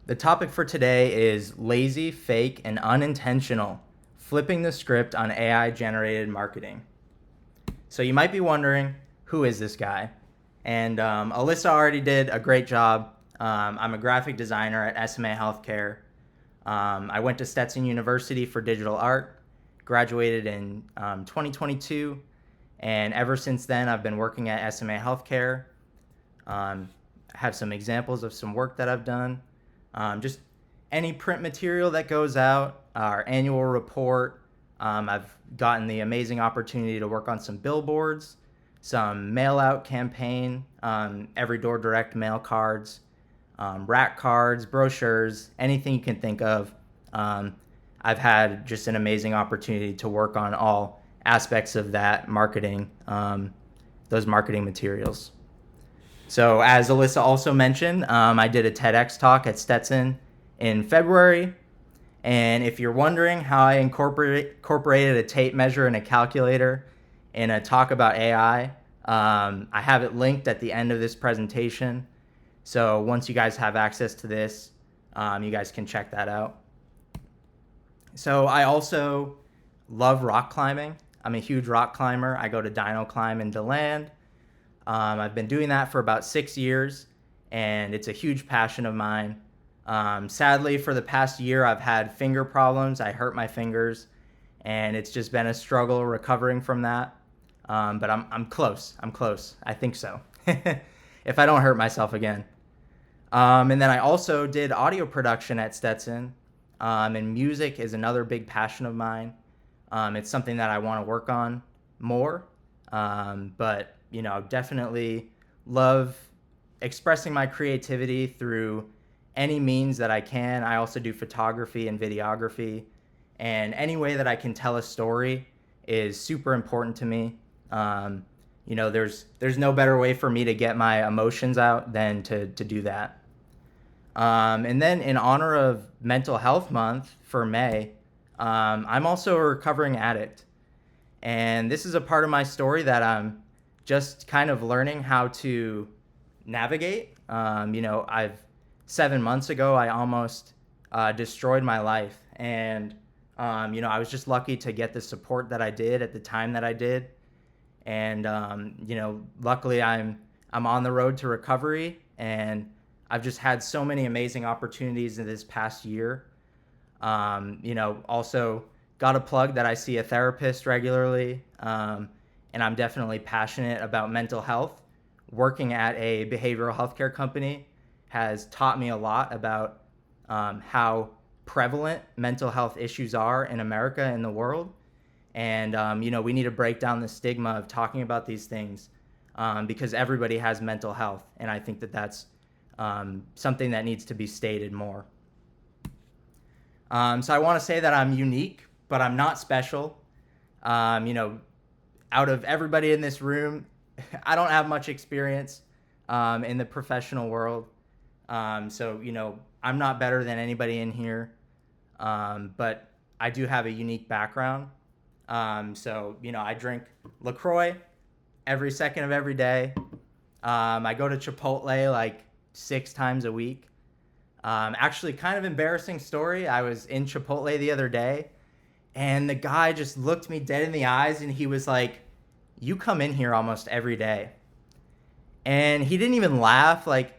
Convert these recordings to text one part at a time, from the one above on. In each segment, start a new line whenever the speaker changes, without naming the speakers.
The topic for today is lazy, fake, and unintentional, flipping the script on AI generated marketing. So you might be wondering, who is this guy? And Alyssa already did a great job. I'm a graphic designer at SMA Healthcare. I went to Stetson University for digital art, graduated in 2022, and ever since then I've been working at SMA Healthcare. Have some examples of some work that I've done. Just any print material that goes out, our annual report. I've gotten the amazing opportunity to work on some billboards, some mail out campaign, every door direct mail cards, rack cards, brochures, anything you can think of. I've had just an amazing opportunity to work on all aspects of that marketing, those marketing materials. So as Alyssa also mentioned, I did a TEDx talk at Stetson in February. And if you're wondering how I incorporated a tape measure and a calculator in a talk about AI, I have it linked at the end of this presentation. So once you guys have access to this, you guys can check that out. So I also love rock climbing. I'm a huge rock climber. I go to Dino Climb in DeLand. I've been doing that for about 6 years, and it's a huge passion of mine. Sadly, for the past year, I've had finger problems. I hurt my fingers, and it's just been a struggle recovering from that. But I'm close. I'm close. I think so. If I don't hurt myself again. And then I also did audio production at Stetson, and music is another big passion of mine. It's something that I want to work on more, but definitely love expressing my creativity through any means that I can. I also do photography and videography, and any way that I can tell a story is super important to me. There's no better way for me to get my emotions out than to do that. And then in honor of Mental Health Month for May, I'm also a recovering addict. And this is a part of my story that I'm just kind of learning how to navigate. 7 months ago, I almost destroyed my life. And, I was just lucky to get the support that I did at the time that I did. And, luckily I'm on the road to recovery, and I've just had so many amazing opportunities in this past year. Also got a plug that I see a therapist regularly. And I'm definitely passionate about mental health. Working at a behavioral healthcare company has taught me a lot about how prevalent mental health issues are in America and the world. And, we need to break down the stigma of talking about these things because everybody has mental health. And I think that that's something that needs to be stated more. So I want to say that I'm unique, but I'm not special. Out of everybody in this room, I don't have much experience in the professional world. So, I'm not better than anybody in here, but I do have a unique background. I drink LaCroix every second of every day. I go to Chipotle like 6 times a week. Actually, kind of embarrassing story. I was in Chipotle the other day, and the guy just looked me dead in the eyes, and he was like, "You come in here almost every day." And he didn't even laugh. Like,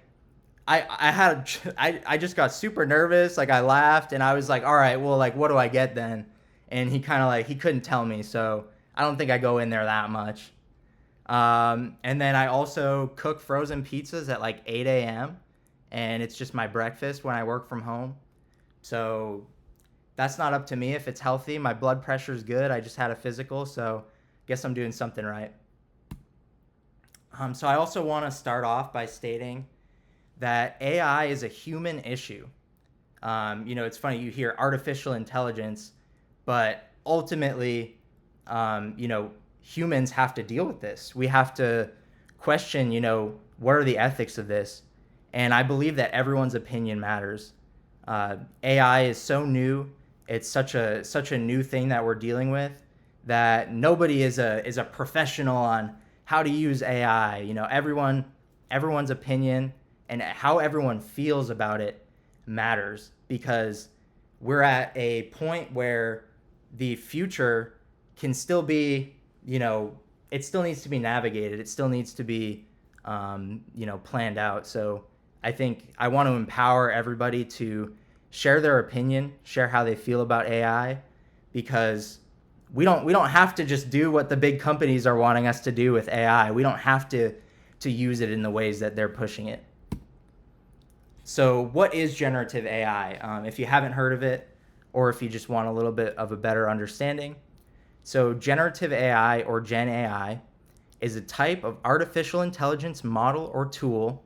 I just got super nervous. Like, I laughed, and I was like, "All right, well, like, what do I get then?" And he kind of he couldn't tell me, so I don't think I go in there that much. And then I also cook frozen pizzas at like 8 a.m. and it's just my breakfast when I work from home. So that's not up to me if it's healthy. My blood pressure is good. I just had a physical, so guess I'm doing something right. So I also want to start off by stating that AI is a human issue. It's funny, you hear artificial intelligence, but ultimately, humans have to deal with this. We have to question, what are the ethics of this? And I believe that everyone's opinion matters. AI is so new. It's such a new thing that we're dealing with that nobody is a professional on how to use AI. Everyone's opinion and how everyone feels about it matters, because we're at a point where the future can still be, it still needs to be navigated. It still needs to be, planned out. So I think I want to empower everybody to share their opinion, share how they feel about AI, because we don't have to just do what the big companies are wanting us to do with AI. We don't have to use it in the ways that they're pushing it. So what is generative AI? If you haven't heard of it, or if you just want a little bit of a better understanding. So generative AI, or Gen AI, is a type of artificial intelligence model or tool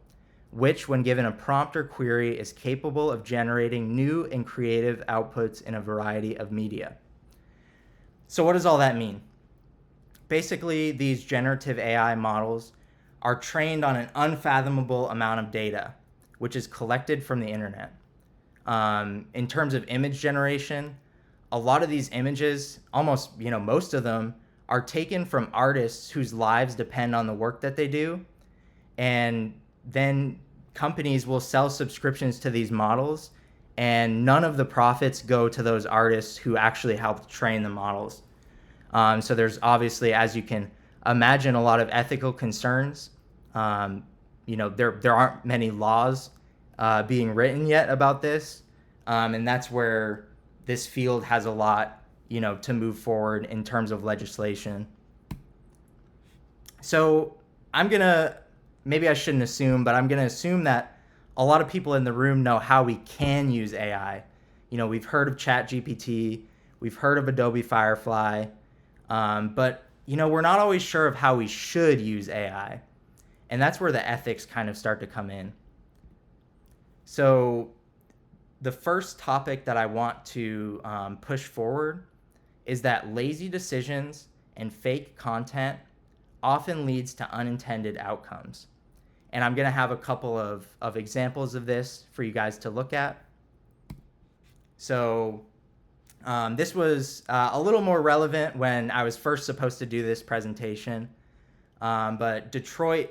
which, when given a prompt or query, is capable of generating new and creative outputs in a variety of media. So what does all that mean? Basically, these generative AI models are trained on an unfathomable amount of data, which is collected from the internet. In terms of image generation, a lot of these images, almost, most of them, are taken from artists whose lives depend on the work that they do. And then companies will sell subscriptions to these models, and none of the profits go to those artists who actually helped train the models. So there's obviously, as you can imagine, a lot of ethical concerns. There aren't many laws being written yet about this, and that's where this field has a lot, to move forward in terms of legislation. So maybe I shouldn't assume, but I'm going to assume that a lot of people in the room know how we can use AI. We've heard of ChatGPT, we've heard of Adobe Firefly, but we're not always sure of how we should use AI. And that's where the ethics kind of start to come in. So the first topic that I want to push forward is that lazy decisions and fake content often leads to unintended outcomes. And I'm going to have a couple of examples of this for you guys to look at. So this was a little more relevant when I was first supposed to do this presentation. But Detroit,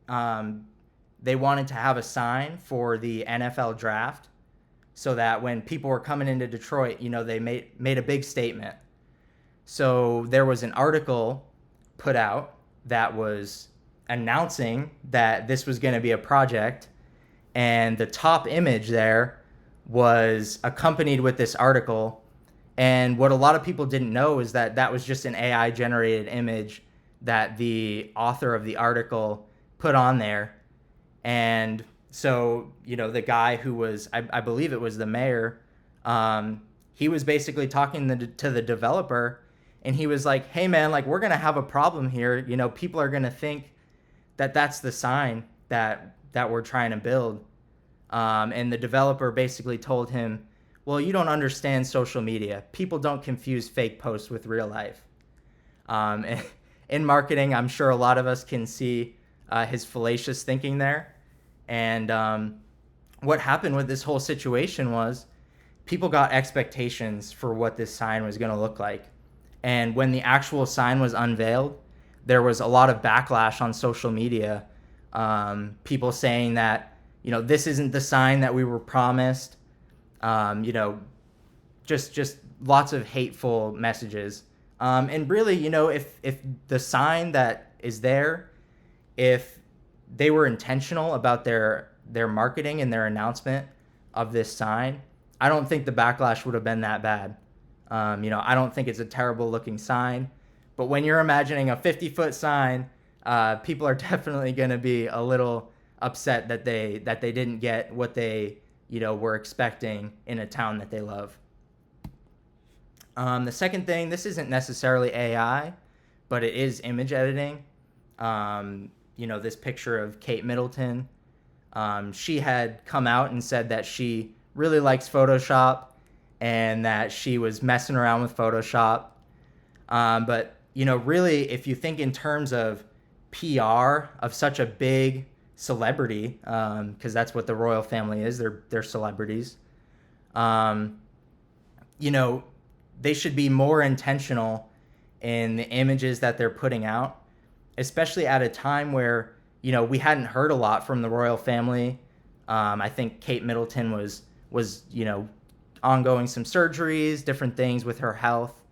they wanted to have a sign for the NFL draft so that when people were coming into Detroit, they made a big statement. So there was an article put out that was announcing that this was going to be a project, and the top image there was accompanied with this article. And what a lot of people didn't know is that that was just an AI generated image that the author of the article put on there. And so, the guy who was, I believe it was the mayor, he was basically talking to the developer, and he was like, hey man, we're going to have a problem here. People are going to think that that's the sign that we're trying to build. And the developer basically told him, well, you don't understand social media. People don't confuse fake posts with real life. In marketing, I'm sure a lot of us can see his fallacious thinking there. And what happened with this whole situation was people got expectations for what this sign was going to look like. And when the actual sign was unveiled, there was a lot of backlash on social media. People saying that, this isn't the sign that we were promised. Just lots of hateful messages. And really, if the sign that is there, if they were intentional about their marketing and their announcement of this sign, I don't think the backlash would have been that bad. I don't think it's a terrible looking sign, but when you're imagining a 50-foot sign, people are definitely going to be a little upset that they didn't get what they, were expecting in a town that they love. The second thing, this isn't necessarily AI, but it is image editing. This picture of Kate Middleton, she had come out and said that she really likes Photoshop and that she was messing around with Photoshop. But, really, if you think in terms of PR of such a big celebrity, because that's what the royal family is, they're celebrities, they should be more intentional in the images that they're putting out, especially at a time where, we hadn't heard a lot from the royal family. I think Kate Middleton was was, ongoing some surgeries, different things with her health.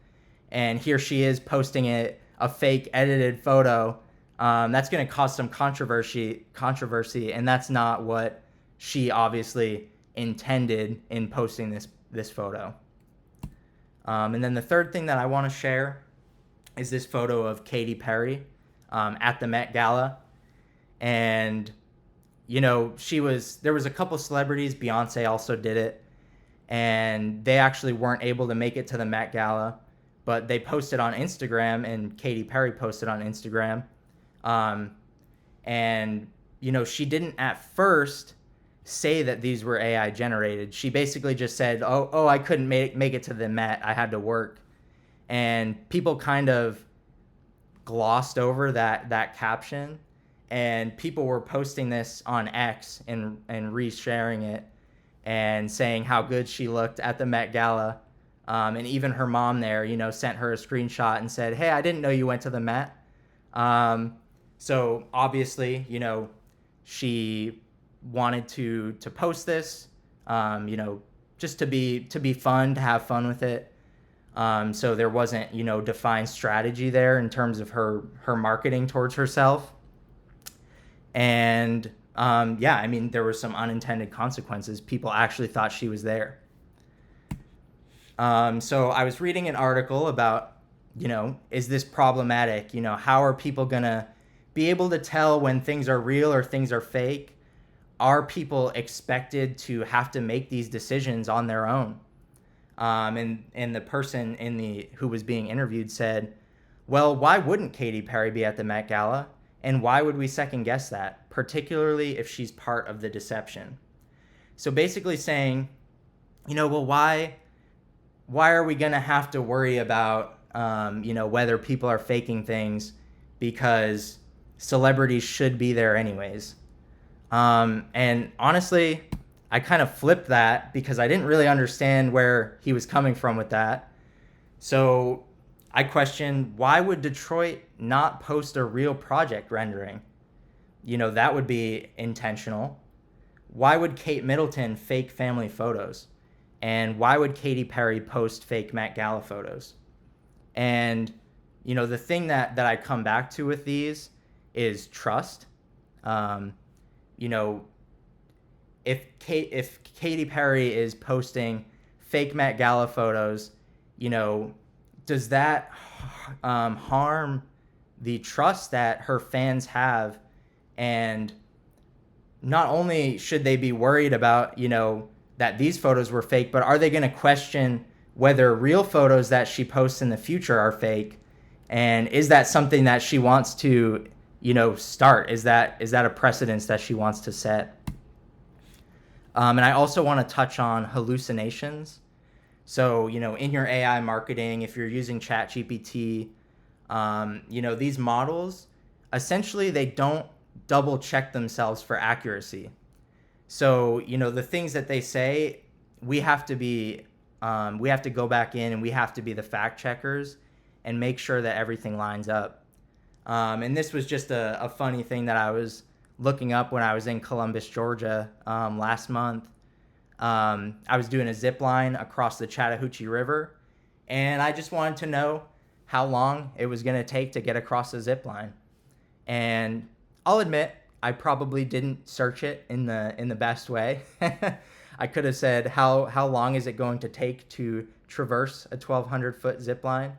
And here she is posting a fake edited photo. That's going to cause some controversy, and that's not what she obviously intended in posting this photo. And then the third thing that I want to share is this photo of Katy Perry at the Met Gala. And, there was a couple celebrities, Beyonce also did it, and they actually weren't able to make it to the Met Gala, but they posted on Instagram, and Katy Perry posted on Instagram. And, she didn't at first say that these were AI generated. She basically just said, oh, I couldn't make it to the Met. I had to work. And people kind of glossed over that caption, and people were posting this on X and resharing it and saying how good she looked at the Met Gala. And even her mom there, sent her a screenshot and said, hey, I didn't know you went to the Met. So obviously, she wanted to post this, just to be fun, to have fun with it. So there wasn't, defined strategy there in terms of her marketing towards herself. And there were some unintended consequences. People actually thought she was there. So I was reading an article about, is this problematic? How are people going to be able to tell when things are real or things are fake? Are people expected to have to make these decisions on their own? And the person who was being interviewed said, well, why wouldn't Katy Perry be at the Met Gala? And why would we second guess that, particularly if she's part of the deception? So basically saying, well, why are we going to have to worry about, whether people are faking things, because celebrities should be there anyways? And honestly, I kind of flipped that because I didn't really understand where he was coming from with that. So I questioned, why would Detroit not post a real project rendering? That would be intentional. Why would Kate Middleton fake family photos? And why would Katy Perry post fake Met Gala photos? And, the thing that I come back to with these is trust. If Katy Perry is posting fake Met Gala photos, does that harm the trust that her fans have? And not only should they be worried about, that these photos were fake, but are they going to question whether real photos that she posts in the future are fake? And is that something that she wants to, start? Is that a precedence that she wants to set? And I also want to touch on hallucinations. So, in your AI marketing, if you're using ChatGPT, these models, essentially, they don't double check themselves for accuracy. So, the things that they say, we have to go back in and we have to be the fact checkers and make sure that everything lines up. And this was just a funny thing that I was looking up when I was in Columbus, Georgia, last month. I was doing a zip line across the Chattahoochee River, and I just wanted to know how long it was going to take to get across the zip line. And I'll admit, I probably didn't search it in the best way. I could have said, how long is it going to take to traverse a 1,200-foot zip line?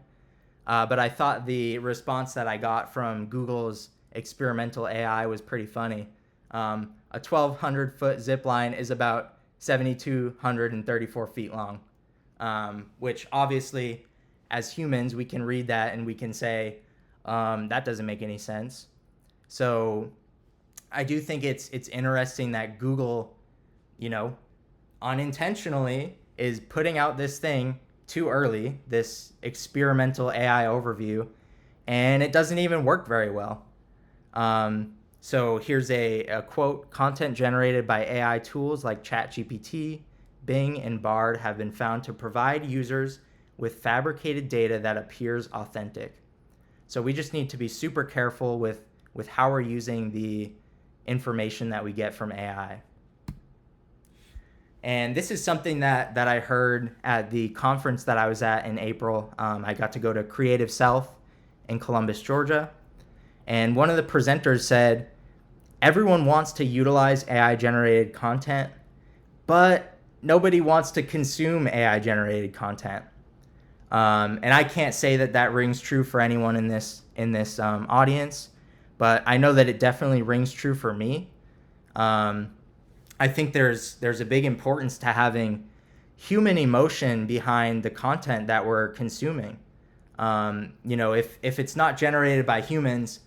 But I thought the response that I got from Google's experimental AI was pretty funny. A 1,200-foot zip line is about 7,234 feet long, which obviously, as humans, we can read that and we can say, that doesn't make any sense. So I do think it's interesting that Google, unintentionally is putting out this thing too early, this experimental AI overview, and it doesn't even work very well. So here's a quote: content generated by AI tools like ChatGPT, Bing, and Bard have been found to provide users with fabricated data that appears authentic. So we just need to be super careful with how we're using the information that we get from AI. And this is something that I heard at the conference that I was at in April. I got to go to Creative South in Columbus, Georgia. And one of the presenters said, everyone wants to utilize AI generated content, but nobody wants to consume AI generated content. And I can't say that rings true for anyone in this audience, but I know that it definitely rings true for me. I think there's a big importance to having human emotion behind the content that we're consuming. If it's not generated by humans,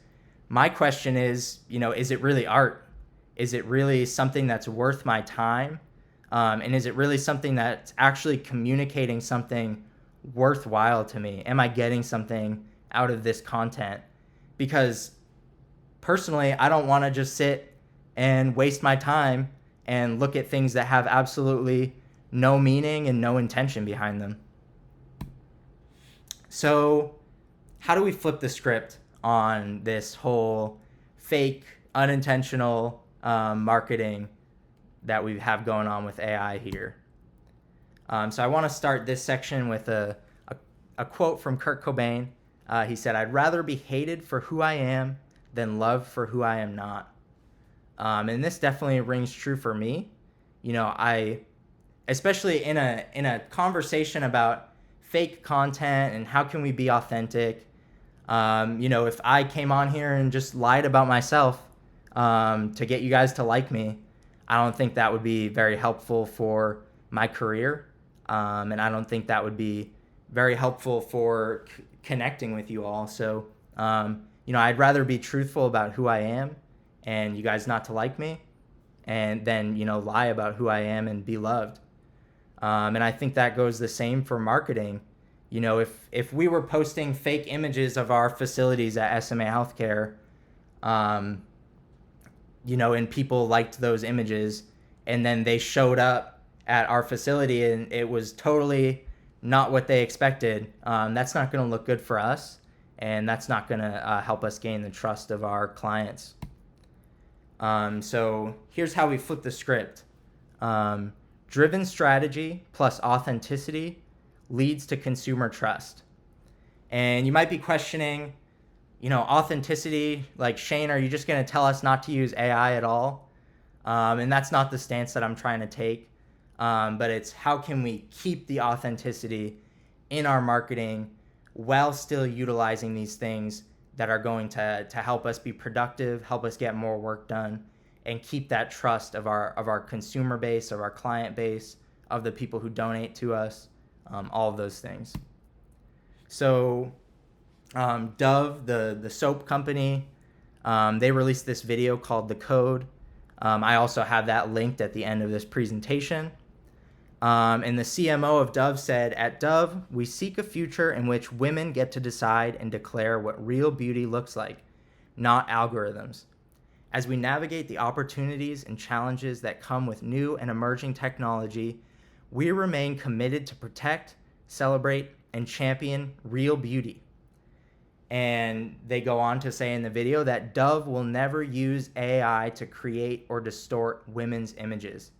my question is it really art? Is it really something that's worth my time? And is it really something that's actually communicating something worthwhile to me? Am I getting something out of this content? Because personally, I don't want to just sit and waste my time and look at things that have absolutely no meaning and no intention behind them. So, how do we flip the script on this whole fake, unintentional marketing that we have going on with AI here? So I want to start this section with a quote from Kurt Cobain. He said, "I'd rather be hated for who I am than loved for who I am not." And this definitely rings true for me. I, especially in a conversation about fake content and how can we be authentic. If I came on here and just lied about myself to get you guys to like me, I don't think that would be very helpful for my career. And I don't think that would be very helpful for connecting with you all. So, I'd rather be truthful about who I am and you guys not to like me, and then, lie about who I am and be loved. And I think that goes the same for marketing. If we were posting fake images of our facilities at SMA Healthcare, and people liked those images, and then they showed up at our facility and it was totally not what they expected, that's not going to look good for us, and that's not going to help us gain the trust of our clients. So here's how we flip the script. Driven strategy plus authenticity leads to consumer trust. And you might be questioning, authenticity, like, Shane, are you just going to tell us not to use AI at all? And that's not the stance that I'm trying to take. But it's how can we keep the authenticity in our marketing while still utilizing these things that are going to help us be productive, help us get more work done, and keep that trust of our consumer base, of our client base, of the people who donate to us, all of those things. So Dove, the soap company, they released this video called The Code. I also have that linked at the end of this presentation. And the CMO of Dove said, "At Dove, we seek a future in which women get to decide and declare what real beauty looks like, not algorithms. As we navigate the opportunities and challenges that come with new and emerging technology, we remain committed to protect, celebrate, and champion real beauty." And they go on to say in the video that Dove will never use AI to create or distort women's images.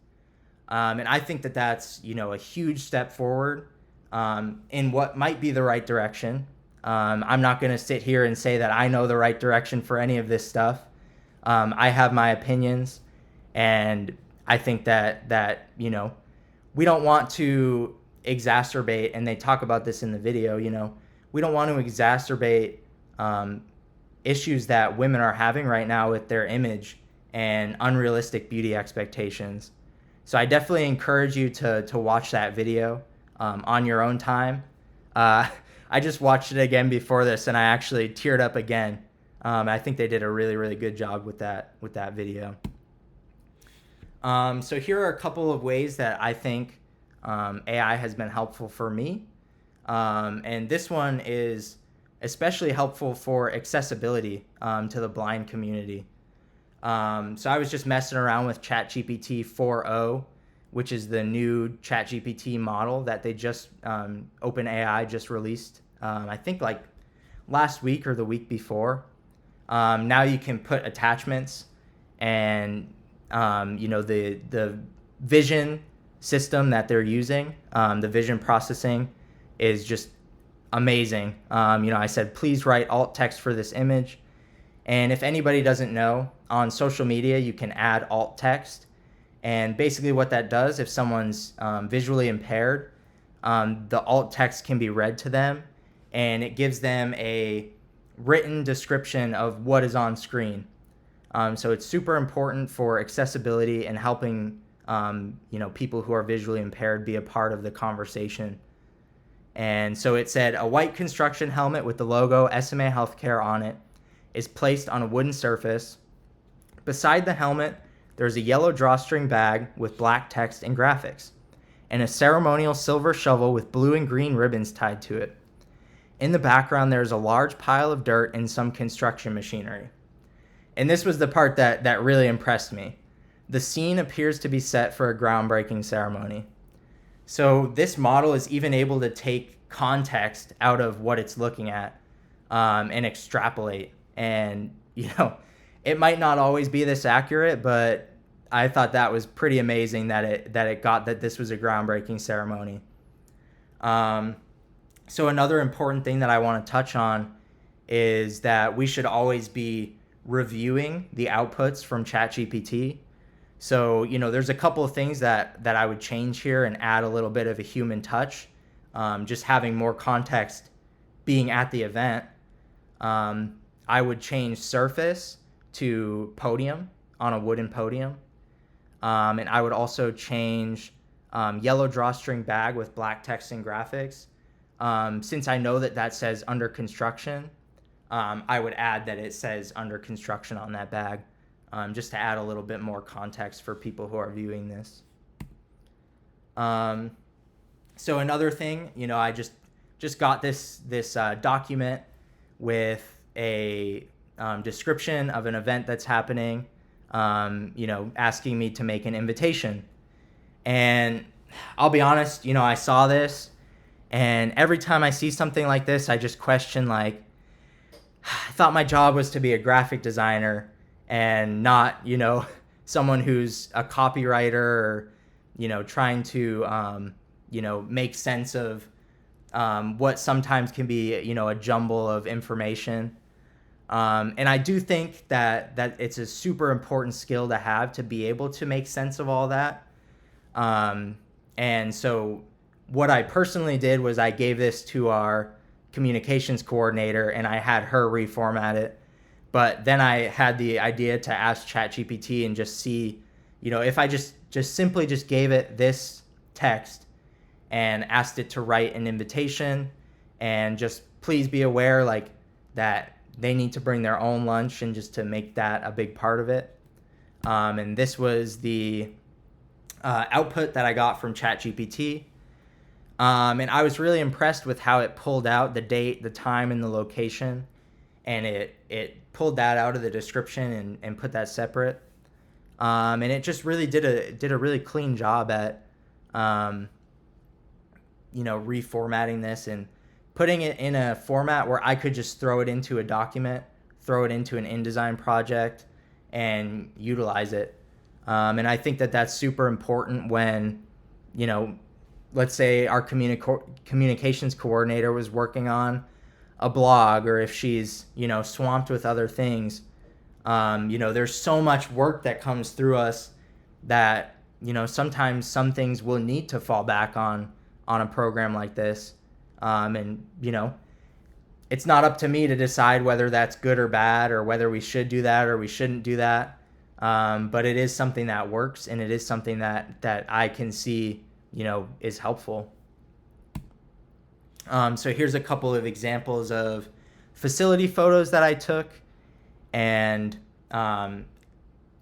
And I think that's, a huge step forward in what might be the right direction. I'm not going to sit here and say that I know the right direction for any of this stuff. I have my opinions, and I think that we don't want to exacerbate, and they talk about this in the video, we don't want to exacerbate issues that women are having right now with their image and unrealistic beauty expectations. So I definitely encourage you to watch that video on your own time. I just watched it again before this, and I actually teared up again. I think they did a really, really good job with that video. So here are a couple of ways that I think AI has been helpful for me. And this one is especially helpful for accessibility to the blind community. So I was just messing around with ChatGPT 4.0, which is the new ChatGPT model that they just, OpenAI just released, I think like last week or the week before. Now you can put attachments and, the vision system that they're using, the vision processing, is just amazing. I said, please write alt text for this image. And if anybody doesn't know, on social media, you can add alt text. And basically what that does, if someone's visually impaired, the alt text can be read to them, and it gives them a written description of what is on screen. So it's super important for accessibility and helping people who are visually impaired be a part of the conversation. And so it said, a white construction helmet with the logo SMA Healthcare on it is placed on a wooden surface. Beside the helmet, there's a yellow drawstring bag with black text and graphics, and a ceremonial silver shovel with blue and green ribbons tied to it. In the background, there's a large pile of dirt and some construction machinery. And this was the part that really impressed me. The scene appears to be set for a groundbreaking ceremony. So this model is even able to take context out of what it's looking at, and extrapolate. And, it might not always be this accurate, but I thought that was pretty amazing that it got that this was a groundbreaking ceremony. So another important thing that I want to touch on is that we should always be reviewing the outputs from ChatGPT. So, there's a couple of things that I would change here and add a little bit of a human touch, just having more context being at the event. I would change surface to podium, on a wooden podium. And I would also change yellow drawstring bag with black text and graphics. Since I know that says under construction, I would add that it says under construction on that bag, just to add a little bit more context for people who are viewing this. So another thing, I just got this document with a description of an event that's happening, asking me to make an invitation. And I'll be honest, I saw this, and every time I see something like this, I just question, I thought my job was to be a graphic designer and not, someone who's a copywriter or, trying to, make sense of what sometimes can be, a jumble of information. And I do think that it's a super important skill to have, to be able to make sense of all that. And so what I personally did was I gave this to our communications coordinator, and I had her reformat it. But then I had the idea to ask ChatGPT and just see, if I just simply gave it this text and asked it to write an invitation and just please be aware that they need to bring their own lunch, and just to make that a big part of it. And this was the output that I got from ChatGPT. And I was really impressed with how it pulled out the date, the time, and the location. And it pulled that out of the description and put that separate. And it just really did a really clean job at, reformatting this and putting it in a format where I could just throw it into a document, throw it into an InDesign project, and utilize it. And I think that's super important when, let's say our communications coordinator was working on a blog, or if she's, swamped with other things. There's so much work that comes through us that, sometimes some things will need to fall back on a program like this. And, it's not up to me to decide whether that's good or bad, or whether we should do that or we shouldn't do that. But it is something that works, and it is something that I can see, is helpful. So here's a couple of examples of facility photos that I took, and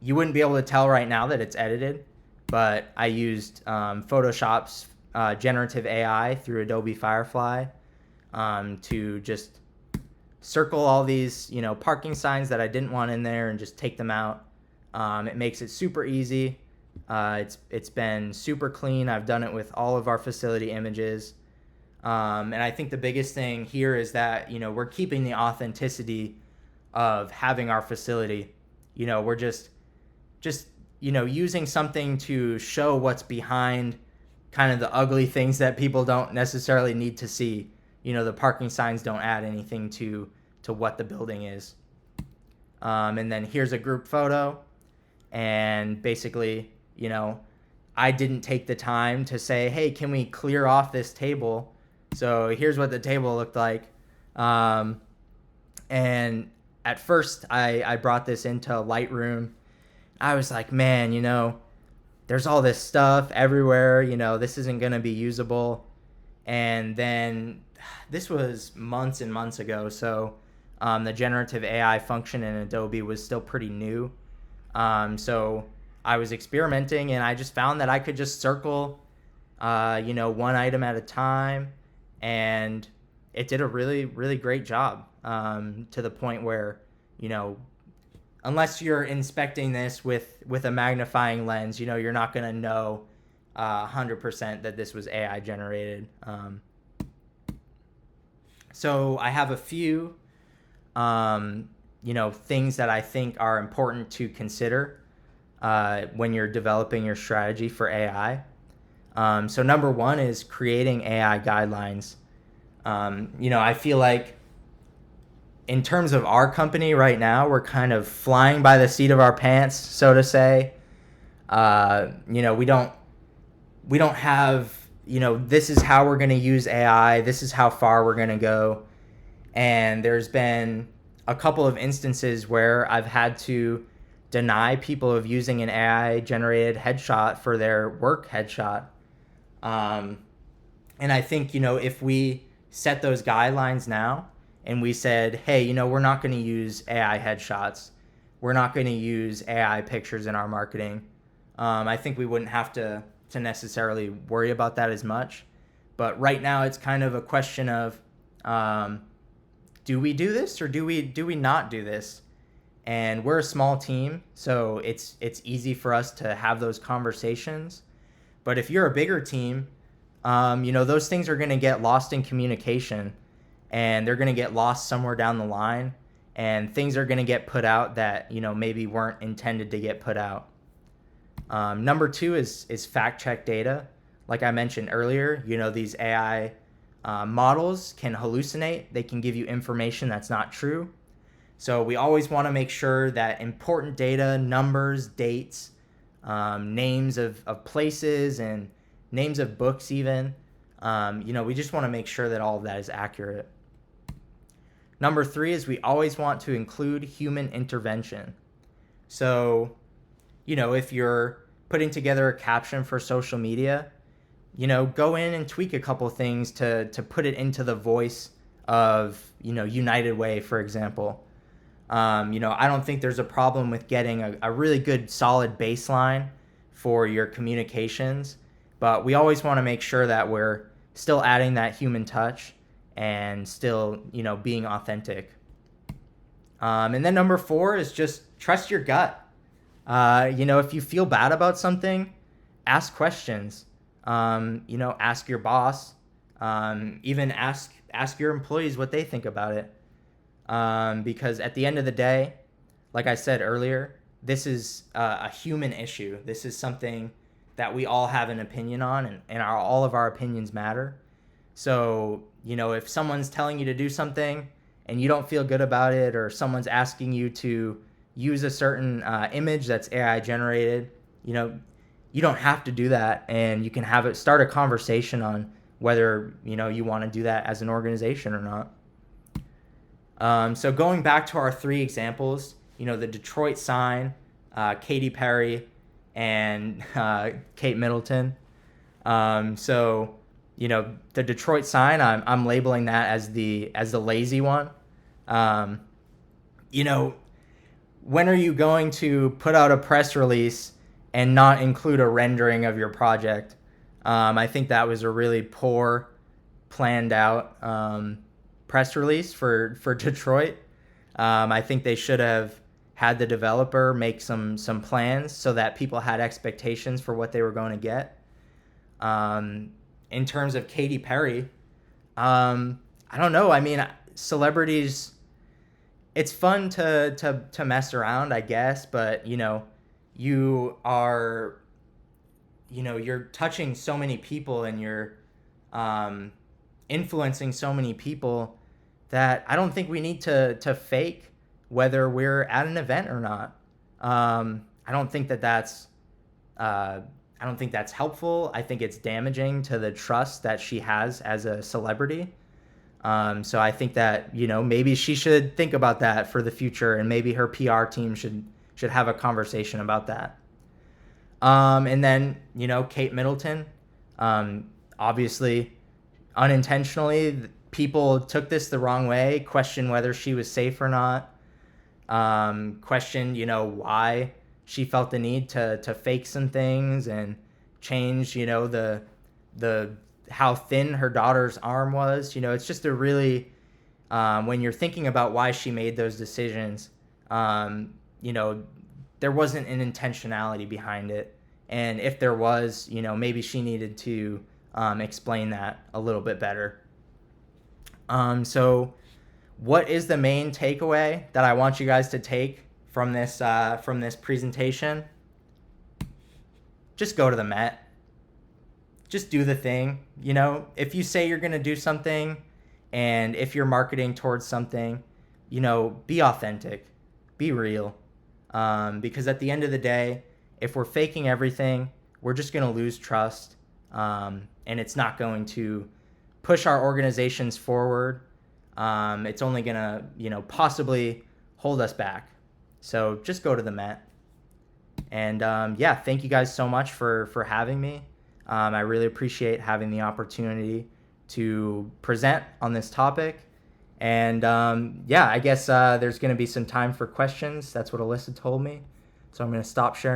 you wouldn't be able to tell right now that it's edited, but I used Photoshop's generative AI through Adobe Firefly to just circle all these, parking signs that I didn't want in there and just take them out. It makes it super easy. It's been super clean. I've done it with all of our facility images. And I think the biggest thing here is that, we're keeping the authenticity of having our facility. We're just using something to show what's behind kind of the ugly things that people don't necessarily need to see. The parking signs don't add anything to what the building is. And then here's a group photo, and basically, I didn't take the time to say, hey, can we clear off this table? So here's what the table looked like. And at first, I brought this into Lightroom. I was like, man, there's all this stuff everywhere. This isn't going to be usable. And then this was months and months ago. So the generative AI function in Adobe was still pretty new. So I was experimenting, and I just found that I could just circle, one item at a time, and it did a really, really great job, to the point where, unless you're inspecting this with a magnifying lens, you're not going to know 100% that this was AI generated. So I have a few, things that I think are important to consider when you're developing your strategy for AI. So number one is creating AI guidelines. I feel like in terms of our company right now, we're kind of flying by the seat of our pants, so to say. We don't have, this is how we're going to use AI. This is how far we're going to go. And there's been a couple of instances where I've had to deny people of using an AI generated headshot for their work headshot. And I think, if we set those guidelines now and we said, hey, we're not going to use AI headshots, we're not going to use AI pictures in our marketing, I think we wouldn't have to necessarily worry about that as much. But right now it's kind of a question of, do we do this or do we not do this? And we're a small team, so it's easy for us to have those conversations. But if you're a bigger team, those things are going to get lost in communication, and they're going to get lost somewhere down the line, and things are going to get put out that, maybe weren't intended to get put out. Number two is fact check data. Like I mentioned earlier, these AI models can hallucinate. They can give you information that's not true. So we always want to make sure that important data, numbers, dates, names of places, and names of books even, we just want to make sure that all of that is accurate. Number three is we always want to include human intervention. So, if you're putting together a caption for social media, go in and tweak a couple things to put it into the voice of, United Way, for example. I don't think there's a problem with getting a really good solid baseline for your communications, but we always want to make sure that we're still adding that human touch and still, being authentic. And then number four is just trust your gut. If you feel bad about something, ask questions. Ask your boss. Even ask your employees what they think about it. Because at the end of the day, like I said earlier, this is a human issue. This is something that we all have an opinion on, and all of our opinions matter. So, if someone's telling you to do something and you don't feel good about it, or someone's asking you to use a certain image that's AI generated, you don't have to do that, and you can start a conversation on whether, you want to do that as an organization or not. So going back to our three examples, the Detroit sign, Katy Perry, and Kate Middleton. So, the Detroit sign, I'm labeling that as the lazy one. When are you going to put out a press release and not include a rendering of your project? I think that was a really poor, planned out press release for Detroit. I think they should have had the developer make some plans so that people had expectations for what they were going to get. In terms of Katy Perry, I don't know. I mean, celebrities, it's fun to mess around, I guess, but you are you're touching so many people and you're um, influencing so many people that I don't think we need to fake whether we're at an event or not. I don't think that's uh, I don't think that's helpful. I think it's damaging to the trust that she has as a celebrity. So I think that maybe she should think about that for the future, and maybe her PR team should have a conversation about that. And then Kate Middleton, obviously unintentionally, people took this the wrong way, questioned whether she was safe or not, questioned why she felt the need to fake some things and change the how thin her daughter's arm was. It's just a really when you're thinking about why she made those decisions, you know, there wasn't an intentionality behind it. And if there was, maybe she needed to explain that a little bit better. So, what is the main takeaway that I want you guys to take from this presentation? Just go to the Met. Just do the thing. If you say you're gonna do something, and if you're marketing towards something, be authentic, be real. Because at the end of the day, if we're faking everything, we're just gonna lose trust, and it's not going to push our organizations forward. It's only gonna, possibly hold us back. So just go to the Met. And yeah, thank you guys so much for having me. I really appreciate having the opportunity to present on this topic. And yeah, I guess there's going to be some time for questions. That's what Alyssa told me. So I'm going to stop sharing.